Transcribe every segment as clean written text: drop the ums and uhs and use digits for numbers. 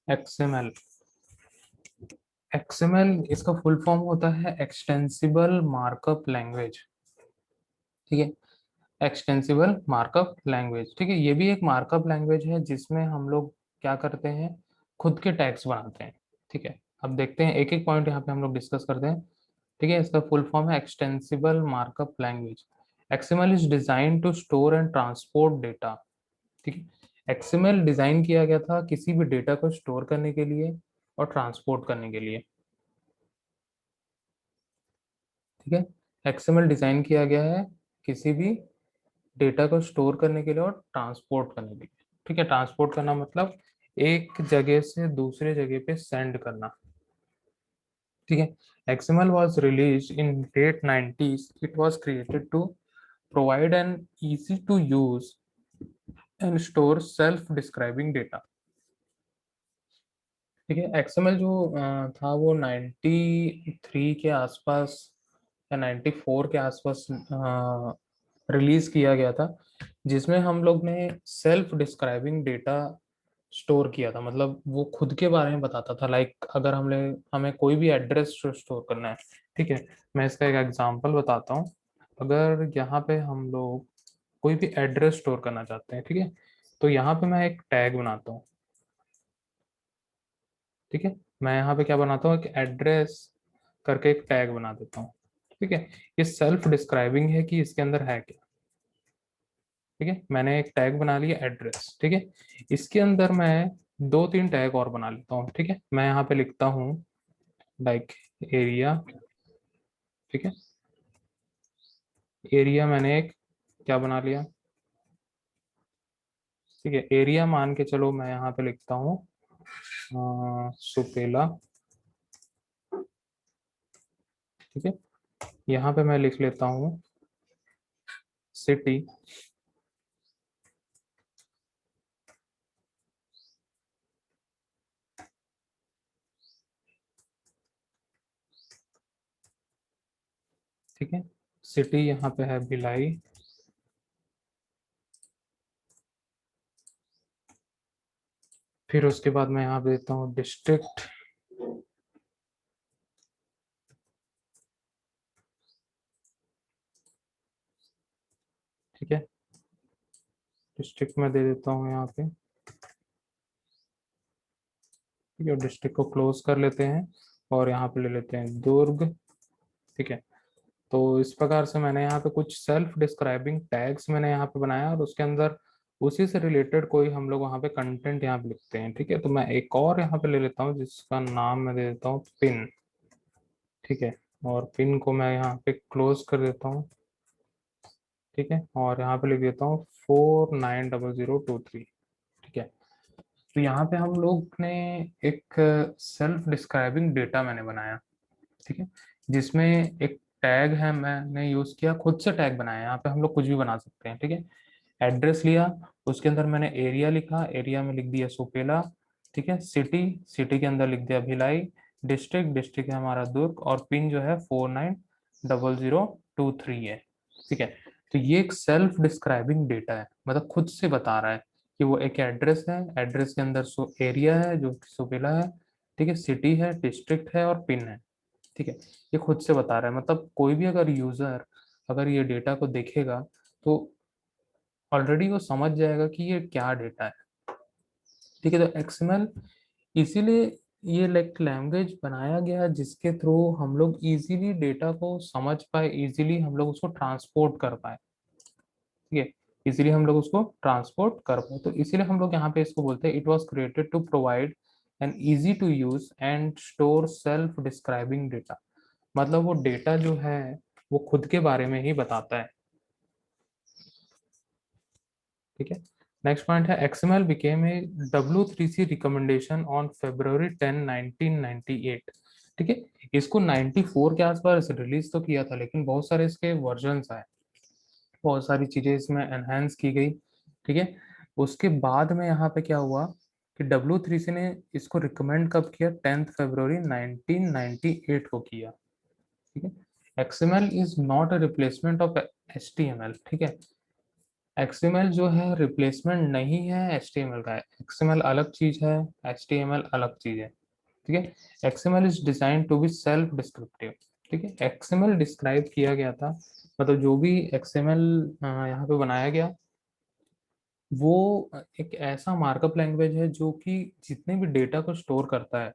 XML. XML इसका full form होता है एक्सटेंसिबल मार्कअप लैंग्वेज। ठीक है, एक्सटेंसिबल मार्कअप लैंग्वेज। ठीक है, ये भी एक मार्कअप लैंग्वेज है जिसमें हम लोग क्या करते हैं, खुद के टैग्स बनाते हैं। ठीक है, अब देखते हैं एक एक पॉइंट यहाँ पे हम लोग डिस्कस करते हैं। ठीक है, इसका फुल फॉर्म है extensible markup language. XML is design to store and transport data. ठीक है, एक्सएमएल डिजाइन किया गया था किसी भी डेटा को स्टोर करने के लिए और ट्रांसपोर्ट करने के लिए। ठीक है, एक्सएमएल डिजाइन किया गया है किसी भी डेटा को स्टोर करने के लिए और ट्रांसपोर्ट करने के लिए। ठीक है, ट्रांसपोर्ट करना मतलब एक जगह से दूसरे जगह पे सेंड करना। ठीक है, XML was released in late 90s. It was created to provide an easy to use and store self describing data. ठीक है, XML जो था वो 93 के आसपास या 94 के आसपास रिलीज किया गया था, जिसमें हम लोग ने सेल्फ डिस्क्राइबिंग डेटा स्टोर किया था। मतलब वो खुद के बारे में बताता था। लाइक अगर हमें कोई भी एड्रेस स्टोर करना है। ठीक है, मैं इसका एक एग्जांपल बताता हूँ। अगर यहाँ पे हम लोग कोई भी एड्रेस स्टोर करना चाहते हैं, ठीक है, तो यहाँ पे मैं एक टैग बनाता हूँ। ठीक है, मैं यहाँ पे क्या बनाता हूँ, एक एड्रेस करके एक टैग बना देता हूँ। ठीक है, ये सेल्फ डिस्क्राइबिंग है कि इसके अंदर है क्या। ठीक है, मैंने एक टैग बना लिया एड्रेस। ठीक है, इसके अंदर मैं दो तीन टैग और बना लेता हूँ। ठीक है, मैं यहाँ पे लिखता हूँ लाइक एरिया। ठीक है, एरिया मैंने एक क्या बना लिया। ठीक है, एरिया मान के चलो मैं यहाँ पे लिखता हूँ सुपेला। ठीक है, यहाँ पे मैं लिख लेता हूँ सिटी। ठीक है, सिटी यहाँ पे है भिलाई। फिर उसके बाद मैं यहाँ पे देता हूँ डिस्ट्रिक्ट। ठीक है, डिस्ट्रिक्ट में दे देता हूँ यहाँ पे। ठीक है, डिस्ट्रिक्ट को क्लोज कर लेते हैं और यहाँ पे ले लेते हैं दुर्ग। ठीक है, तो इस प्रकार से मैंने यहाँ पे कुछ सेल्फ डिस्क्राइबिंग टैग्स मैंने यहाँ पे बनाया और उसके अंदर उसी से रिलेटेड कोई हम लोग वहाँ पे कंटेंट यहाँ पे लिखते हैं। ठीक है, तो मैं एक और यहाँ पे ले लेता हूँ जिसका नाम मैं दे देता हूँ पिन। ठीक है, और पिन को मैं यहाँ पे क्लोज कर देता हूँ। ठीक है, और यहाँ पे लिख देता हूँ 490023। ठीक है, तो यहाँ पे हम लोग ने एक सेल्फ डिस्क्राइबिंग डेटा मैंने बनाया। ठीक है, जिसमें एक टैग है मैंने यूज किया, खुद से टैग बनाया। यहाँ पे हम लोग कुछ भी बना सकते हैं। ठीक है, एड्रेस लिया, उसके अंदर मैंने एरिया लिखा, एरिया में लिख दिया सुपेला। ठीक है, सिटी, सिटी के अंदर लिख दिया भिलाई। डिस्ट्रिक्ट, डिस्ट्रिक्ट है हमारा दुर्ग, और पिन जो है 490023 है। ठीक है, तो ये एक सेल्फ डिस्क्राइबिंग डेटा है, मतलब खुद से बता रहा है कि वो एक एड्रेस है। एड्रेस के अंदर एरिया है जो कि सुपेला है। ठीक है, सिटी है, डिस्ट्रिक्ट है और पिन है। ठीक है, ये खुद से बता रहा है। मतलब कोई भी अगर यूजर अगर ये डेटा को देखेगा तो ऑलरेडी वो समझ जाएगा कि ये क्या डेटा है। ठीक है, तो एक्सएमएल इसीलिए ये लाइक लैंग्वेज बनाया गया जिसके थ्रू हम लोग इजीली डेटा को समझ पाए, इजीली हम लोग उसको ट्रांसपोर्ट कर पाए। ठीक है, इसीलिए हम लोग उसको ट्रांसपोर्ट कर पाए, तो इसीलिए हम लोग यहाँ पे इसको बोलते हैं it was created to provide an easy to use and store self describing data. मतलब वो डेटा जो है वो खुद के बारे में ही बताता है। ठीक है, नेक्स्ट पॉइंट है XML became a W3C recommendation on February 10 1998। ठीक है, इसको 94 के आसपास रिलीज तो किया था, लेकिन बहुत सारे इसके वर्जन्स आए, बहुत सारी चीजें इसमें एनहेंस की गई। ठीक है, उसके बाद में यहाँ पे क्या हुआ कि W3C ने इसको रिकमेंड कब किया, 10 फरवरी 1998 को किया। ठीक है, XML is not a replacement of HTML। ठीक है, XML जो है रिप्लेसमेंट नहीं है HTML का। XML अलग चीज है, HTML अलग चीज है। ठीक है, XML is design to be self descriptive. ठीक है, XML डिस्क्राइब किया गया था, मतलब जो भी XML यहाँ पे बनाया गया, वो एक ऐसा मार्कअप लैंग्वेज है जो कि जितने भी डेटा को स्टोर करता है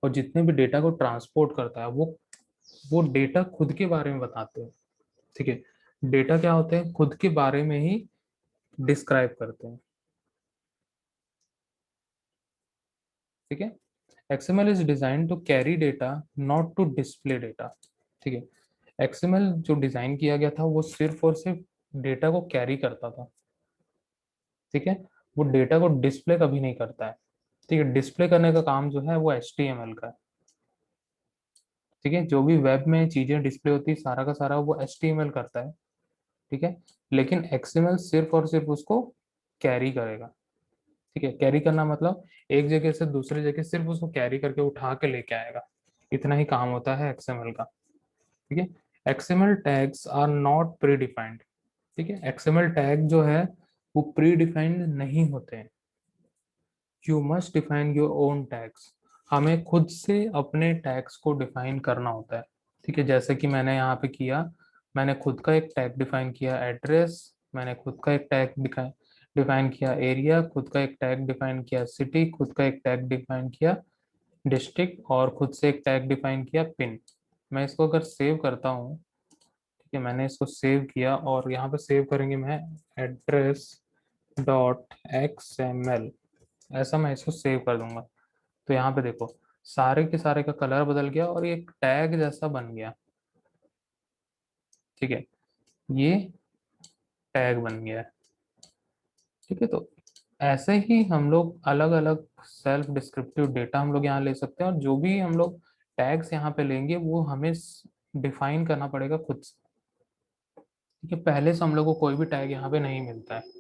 और जितने भी डेटा को ट्रांसपोर्ट करता है, वो डेटा खुद के बारे में बताते हैं। ठीक है, डेटा क्या होते हैं, खुद के बारे में ही डिस्क्राइब करते हैं। ठीक है, XML is design to carry data, not to display data. ठीक है, XML जो डिजाइन किया गया था वो सिर्फ और सिर्फ डेटा को कैरी करता था। ठीक है, वो डेटा को डिस्प्ले कभी नहीं करता है। ठीक है, डिस्प्ले करने का काम जो है वो HTML का है। ठीक है, जो भी वेब में चीजें डिस्प्ले होती है सारा का सारा वो HTML करता है। ठीक है, लेकिन XML सिर्फ और सिर्फ उसको कैरी करेगा। ठीक है, कैरी करना मतलब एक जगह से दूसरी जगह सिर्फ उसको कैरी करके उठा के लेके आएगा, इतना ही काम होता है XML का। ठीक है, XML tags are not predefined. ठीक है, XML टैग जो है वो प्री डिफाइंड नहीं होते हैं। You must define your own tags. हमें खुद से अपने टैग्स को डिफाइन करना होता है। ठीक है, जैसे कि मैंने यहाँ पे किया, मैंने खुद का एक टैग डिफाइन किया एड्रेस, मैंने खुद का एक टैग डिफाइन किया एरिया, खुद का एक टैग डिफाइन किया सिटी, खुद का एक टैग डिफाइन किया डिस्ट्रिक्ट, और खुद से एक टैग डिफाइन किया पिन। मैं इसको अगर सेव करता हूँ, ठीक है, मैंने इसको सेव किया और यहाँ पे सेव करेंगे मैं एड्रेस डॉट XML, ऐसा मैं इसको सेव कर दूंगा। तो यहाँ पे देखो सारे के सारे का कलर बदल गया और ये एक टैग जैसा बन गया। ठीक है, ये टैग बन गया है। ठीक है, तो ऐसे ही हम लोग अलग अलग सेल्फ डिस्क्रिप्टिव डेटा हम लोग यहाँ ले सकते हैं, और जो भी हम लोग टैग्स यहाँ पे लेंगे वो हमें डिफाइन करना पड़ेगा खुद से। ठीक है, पहले से हम लोग को कोई भी टैग यहाँ पे नहीं मिलता है।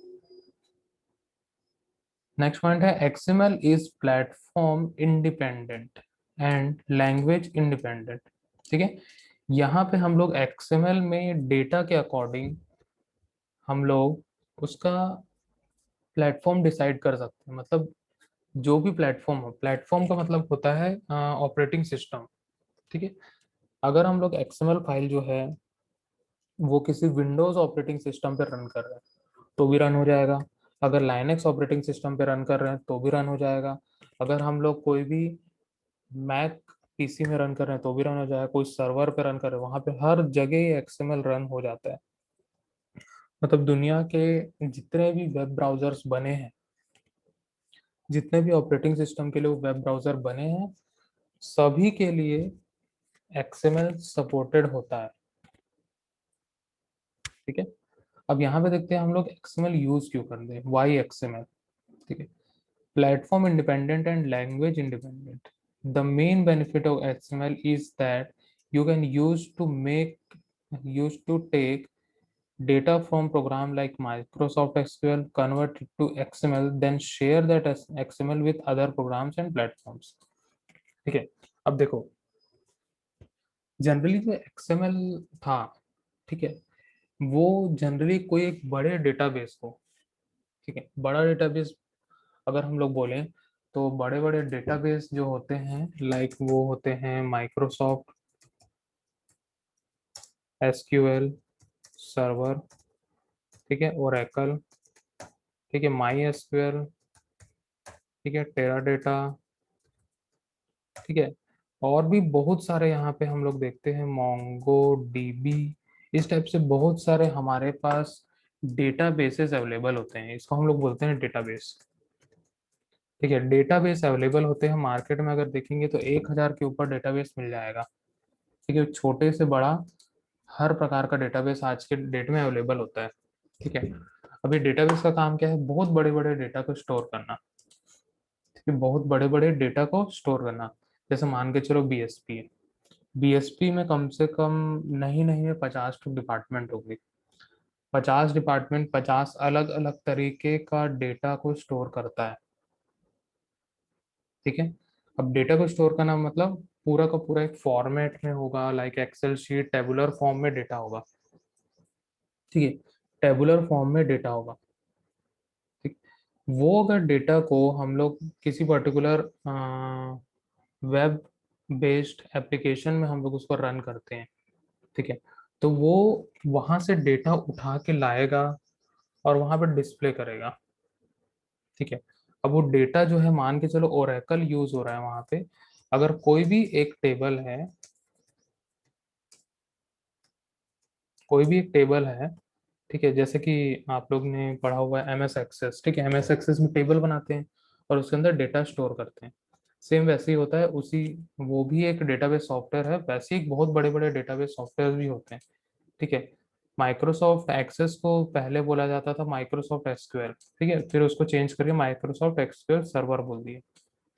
नेक्स्ट पॉइंट है XML is platform independent and language independent. ठीक है, यहाँ पे हम लोग XML में डेटा के अकॉर्डिंग हम लोग उसका प्लेटफॉर्म डिसाइड कर सकते हैं। मतलब जो भी प्लेटफॉर्म हो, प्लेटफॉर्म का मतलब होता है ऑपरेटिंग सिस्टम। ठीक है, अगर हम लोग XML फाइल जो है वो किसी विंडोज ऑपरेटिंग सिस्टम पे रन कर रहे हैं तो भी रन हो जाएगा, अगर लाइनेक्स ऑपरेटिंग सिस्टम पे रन कर रहे हैं तो भी रन हो जाएगा, अगर हम लोग कोई भी मैक PC में रन कर रहे हैं तो भी रन हो जाएगा, कोई सर्वर पे रन कर रहे हैं वहां पे हर जगह XML रन हो जाता है। मतलब दुनिया के जितने भी वेब ब्राउजर्स बने हैं, जितने भी ऑपरेटिंग सिस्टम के लिए वेब ब्राउजर बने हैं, सभी के लिए XML सपोर्टेड होता है। ठीक है, अब यहाँ पे देखते हैं हम लोग XML यूज क्यों करते हैं, वाई XML। ठीक है, platform independent and language independent. The main benefit of XML is that you can use to take data from program like Microsoft SQL, convert it to XML, then share that as XML with other programs and platforms। ठीक है, अब देखो generally जो XML था, ठीक है, वो generally कोई एक बड़े डेटाबेस को, ठीक है, बड़ा डेटाबेस अगर हम लोग बोलें तो बड़े बड़े डेटाबेस जो होते हैं लाइक वो होते हैं माइक्रोसॉफ्ट SQL सर्वर, ठीक है, ओरेकल, ठीक है, माई SQL, ठीक है, टेराडेटा, ठीक है, और भी बहुत सारे यहाँ पे हम लोग देखते हैं मोंगो डीबी। इस टाइप से बहुत सारे हमारे पास डेटाबेसेस अवेलेबल होते हैं, इसको हम लोग बोलते हैं डेटाबेस। ठीक है, डेटाबेस अवेलेबल होते हैं मार्केट में, अगर देखेंगे तो 1,000 के ऊपर डेटाबेस मिल जाएगा। ठीक है, छोटे से बड़ा हर प्रकार का डेटाबेस आज के डेट में अवेलेबल होता है। ठीक है, अभी डेटाबेस का काम क्या है, बहुत बड़े बड़े डेटा को स्टोर करना। ठीक है, बहुत बड़े बड़े डेटा को स्टोर करना, जैसे मान के चलो BSP है, BSP में कम से कम नहीं नहीं में 50 डिपार्टमेंट होगी, 50 डिपार्टमेंट 50 अलग अलग तरीके का डेटा को स्टोर करता है। ठीक है, अब डेटा को स्टोर करना मतलब पूरा का पूरा एक फॉर्मेट में होगा, like Excel sheet tabular form में डेटा होगा। ठीक है, टेबुलर फॉर्म में डेटा होगा। वो अगर डेटा को हम लोग किसी पर्टिकुलर वेब बेस्ड एप्लीकेशन में हम लोग उसको रन करते हैं, ठीक है, तो वो वहां से डेटा उठा के लाएगा और वहां पर डिस्प्ले करेगा, ठीक है। अब वो डेटा जो है, मान के चलो ओरेकल यूज हो रहा है वहां पे, अगर कोई भी एक टेबल है, कोई भी एक टेबल है, ठीक है, जैसे कि आप लोग ने पढ़ा हुआ है एमएस एक्सेस, ठीक है, एमएस एक्सेस में टेबल बनाते हैं और उसके अंदर डेटा स्टोर करते हैं। सेम वैसे ही होता है, उसी वो भी एक डेटाबेस सॉफ्टवेयर है, वैसे ही बहुत बड़े बड़े डेटाबेस सॉफ्टवेयर भी होते हैं, ठीक है। माइक्रोसॉफ्ट एक्सेस को पहले बोला जाता था माइक्रोसॉफ्ट एसक्यूएल, ठीक है, फिर उसको चेंज करके माइक्रोसॉफ्ट एक्सक्यूएल सर्वर बोल दिए,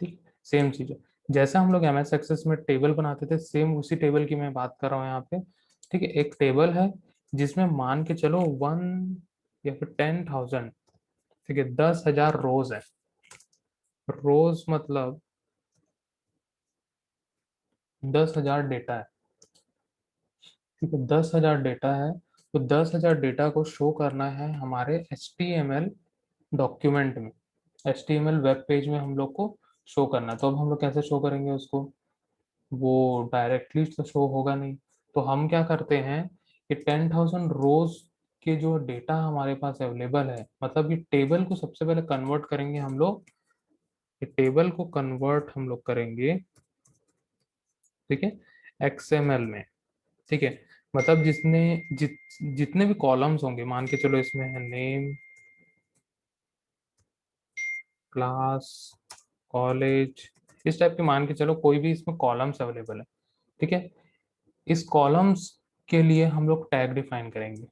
ठीक। सेम चीज है, जैसे हम लोग एमएस एक्सेस में टेबल बनाते थे, सेम उसी टेबल की मैं बात कर रहा हूँ यहाँ पे, ठीक है। एक टेबल है जिसमें मान के चलो 1 या फिर 10,000, ठीक है, 10,000 रोज है। रोज मतलब 10,000 डेटा है, ठीक है, 10,000 डेटा है। तो 10,000 डेटा को शो करना है हमारे HTML डॉक्यूमेंट में, HTML वेब पेज में हम लोग को शो करना है। तो अब हम लोग कैसे शो करेंगे उसको, वो डायरेक्टली तो शो होगा नहीं। तो हम क्या करते हैं कि 10,000 रोज के जो डेटा हमारे पास अवेलेबल है, मतलब ये टेबल को सबसे पहले कन्वर्ट करेंगे हम लोग, ये टेबल को कन्वर्ट हम लोग करेंगे, ठीक है, XML में, ठीक है। मतलब जितने भी कॉलम्स होंगे, मान के चलो इसमें है नेम, क्लास, कॉलेज, इस टाइप के मान के चलो कोई भी इसमें कॉलम्स अवेलेबल है, ठीक है। इस कॉलम्स के लिए हम लोग टैग डिफाइन करेंगे,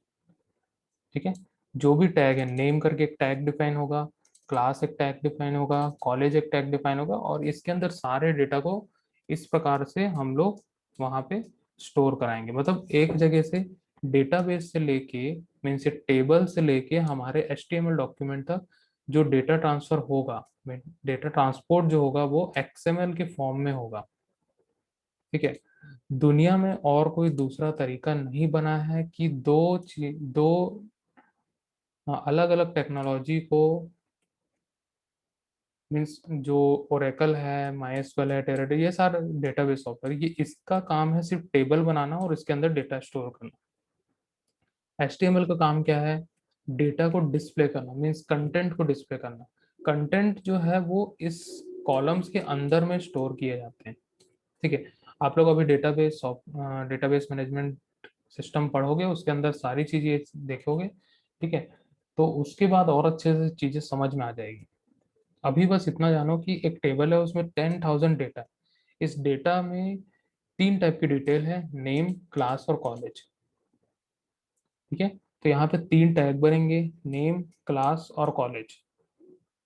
ठीक है। जो भी टैग है, नेम करके एक टैग डिफाइन होगा, क्लास एक टैग डिफाइन होगा, कॉलेज एक टैग डिफाइन होगा, और इसके अंदर सारे डेटा को इस प्रकार से हम लोग वहां पे स्टोर कराएंगे। मतलब एक जगह से डेटाबेस से लेके, मीन्स टेबल से लेके हमारे HTML डॉक्यूमेंट तक जो डेटा ट्रांसफर होगा, डेटा ट्रांसपोर्ट जो होगा वो XML के फॉर्म में होगा, ठीक है। दुनिया में और कोई दूसरा तरीका नहीं बना है कि दो अलग अलग टेक्नोलॉजी को, मीन्स जो ओरेकल है, माइस्क्ल है, टेराडा, ये सारे डेटाबेस सॉफ्टवेयर, ये इसका काम है सिर्फ टेबल बनाना और इसके अंदर डेटा स्टोर करना। HTML का काम क्या है, डेटा को डिस्प्ले करना, मीन्स कंटेंट को डिस्प्ले करना। कंटेंट जो है वो इस कॉलम्स के अंदर में स्टोर किए जाते हैं, ठीक है। आप लोग अभी डेटाबेस मैनेजमेंट सिस्टम पढ़ोगे, उसके अंदर सारी चीजें देखोगे, ठीक है। तो उसके बाद और अच्छे से चीजें समझ में आ जाएगी। अभी बस इतना जानो कि एक टेबल है, उसमें 10,000 डेटा है। इस डेटा में 3 टाइप की डिटेल है, नेम, क्लास और कॉलेज, ठीक है। तो यहाँ पे 3 टैग बनेंगे, नेम, क्लास और कॉलेज,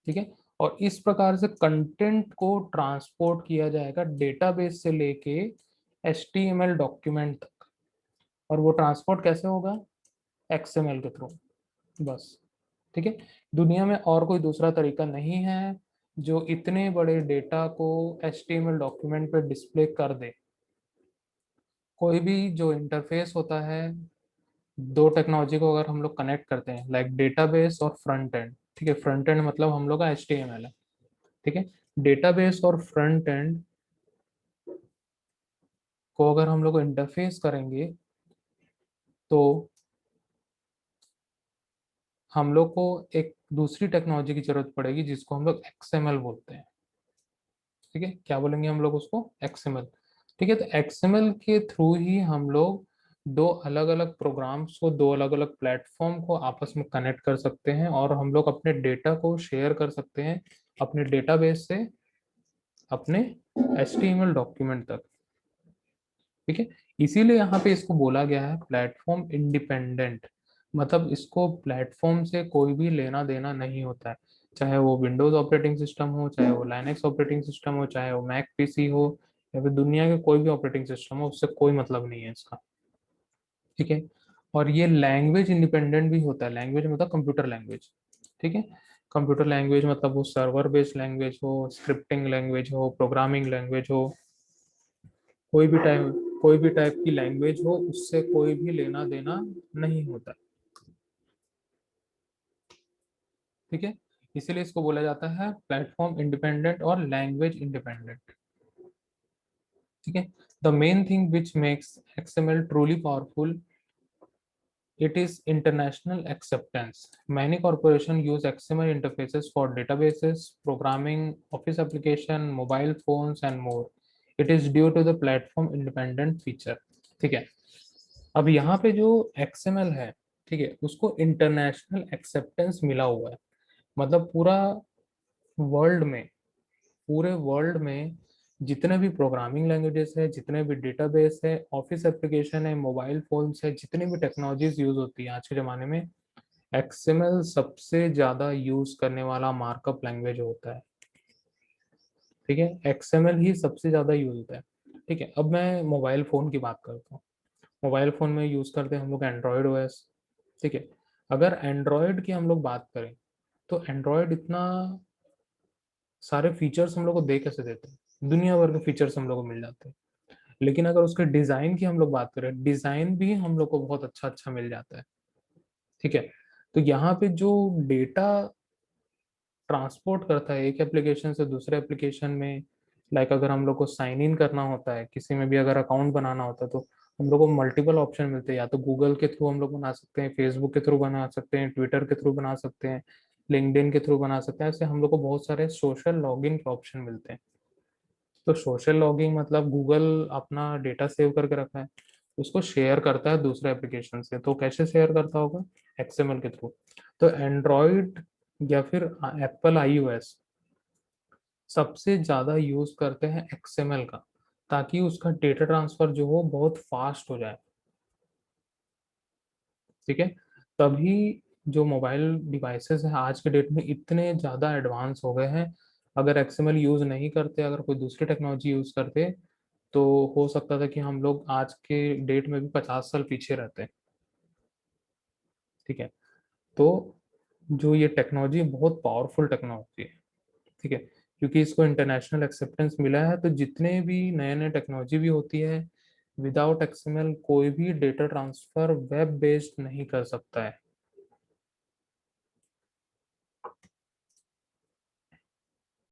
ठीक है। और इस प्रकार से कंटेंट को ट्रांसपोर्ट किया जाएगा डेटाबेस से लेके HTML डॉक्यूमेंट तक। और वो ट्रांसपोर्ट कैसे होगा, XML के थ्रू, बस, ठीक है। दुनिया में और कोई दूसरा तरीका नहीं है जो इतने बड़े डेटा को HTML डॉक्यूमेंट पे डिस्प्ले कर दे। कोई भी जो इंटरफेस होता है, दो टेक्नोलॉजी को अगर हम लोग कनेक्ट करते हैं, लाइक डेटाबेस और फ्रंट एंड, ठीक है, फ्रंट एंड मतलब हम लोग का HTML है, ठीक है। डेटाबेस और फ्रंट एंड को अगर हम लोग इंटरफेस करेंगे, तो हम लोग को एक दूसरी टेक्नोलॉजी की जरूरत पड़ेगी जिसको हम लोग XML बोलते हैं, ठीक है। क्या बोलेंगे हम लोग उसको, XML, ठीक है। तो XML के थ्रू ही हम लोग दो अलग अलग प्रोग्राम्स को, दो अलग अलग प्लेटफॉर्म को आपस में कनेक्ट कर सकते हैं, और हम लोग अपने डेटा को शेयर कर सकते हैं अपने डेटाबेस से अपने HTML डॉक्यूमेंट तक, ठीक है। इसीलिए यहाँ पे इसको बोला गया है प्लेटफॉर्म इंडिपेंडेंट। मतलब इसको प्लेटफॉर्म से कोई भी लेना देना नहीं होता है, चाहे वो विंडोज ऑपरेटिंग सिस्टम हो, चाहे वो लाइनेक्स ऑपरेटिंग सिस्टम हो, चाहे वो मैक पीसी हो, या फिर दुनिया के कोई भी ऑपरेटिंग सिस्टम हो, उससे कोई मतलब नहीं है इसका, ठीक है। और ये लैंग्वेज इंडिपेंडेंट भी होता है। लैंग्वेज मतलब कंप्यूटर लैंग्वेज, ठीक है। कंप्यूटर लैंग्वेज मतलब वो सर्वर बेस्ड लैंग्वेज हो, स्क्रिप्टिंग लैंग्वेज हो, प्रोग्रामिंग लैंग्वेज हो, कोई भी टाइप की लैंग्वेज हो, उससे कोई भी लेना देना नहीं होता, ठीक है। इसीलिए इसको बोला जाता है प्लेटफॉर्म इंडिपेंडेंट और लैंग्वेज इंडिपेंडेंट। ठीक है। The main thing which makes XML truly powerful, it is international acceptance. Many corporations use XML interfaces for databases, programming, office application, mobile phones, and more. It is due to the platform independent feature. ठीक है। अब यहाँ पे जो XML है, ठीक है, उसको इंटरनेशनल एक्सेप्टेंस मिला हुआ है। मतलब वर्ल्ड में पूरे वर्ल्ड में जितने भी प्रोग्रामिंग लैंग्वेजेस है, जितने भी डेटाबेस है, ऑफिस एप्लीकेशन है, मोबाइल फोन्स है, जितनी भी टेक्नोलॉजीज यूज होती है आज के ज़माने में, एक्सएमएल सबसे ज़्यादा यूज करने वाला मार्कअप लैंग्वेज होता है। ठीक है, एक्सएमएल ही सबसे ज़्यादा यूज होता है। ठीक है, अब मैं मोबाइल फ़ोन की बात करता हूँ। मोबाइल फ़ोन में यूज़ करते हैं हम लोग एंड्रॉयड ओएस। ठीक है, अगर एंड्रॉयड की हम लोग बात करें तो एंड्रॉयड इतना सारे फीचर्स हम लोग को दे कैसे देते हैं, दुनिया भर के फीचर्स हम लोग को मिल जाते हैं। लेकिन अगर उसके डिजाइन की हम लोग बात करें, डिजाइन भी हम लोग को बहुत अच्छा अच्छा मिल जाता है। ठीक है, तो यहाँ पे जो डेटा ट्रांसपोर्ट करता है एक एप्लीकेशन से दूसरे एप्लीकेशन में, लाइक अगर हम लोग को साइन इन करना होता है, किसी में भी अगर अकाउंट बनाना होता है, तो हम लोग को मल्टीपल ऑप्शन मिलते हैं। या तो गूगल के थ्रू हम लोग बना सकते हैं, फेसबुक के थ्रू बना सकते हैं, ट्विटर के थ्रू बना सकते हैं, लिंक्डइन के थ्रू बना सकते हैं। ऐसे हम लोग को बहुत सारे सोशल लॉगिन के ऑप्शन मिलते हैं। तो सोशल लॉगिंग मतलब गूगल अपना डेटा सेव करके रखा है, उसको शेयर करता है दूसरे एप्लीकेशन से। तो कैसे शेयर करता होगा? एक्सएमएल के थ्रू। तो एंड्रॉयड या फिर एप्पल आईओएस सबसे ज्यादा यूज करते हैं एक्सएमएल का, ताकि उसका डेटा ट्रांसफर जो हो बहुत फास्ट हो जाए। ठीक है, तभी जो मोबाइल डिवाइसेस हैं आज के डेट में इतने ज़्यादा एडवांस हो गए हैं। अगर एक्सएमएल यूज़ नहीं करते, अगर कोई दूसरी टेक्नोलॉजी यूज़ करते, तो हो सकता था कि हम लोग आज के डेट में भी 50 साल पीछे रहते। ठीक है, तो जो ये टेक्नोलॉजी बहुत पावरफुल टेक्नोलॉजी है। ठीक है, क्योंकि इसको इंटरनेशनल एक्सेप्टेंस मिला है, तो जितने भी नए नए टेक्नोलॉजी भी होती है, विदाउट एक्सएमएल कोई भी डेटा ट्रांसफर वेब बेस्ड नहीं कर सकता है।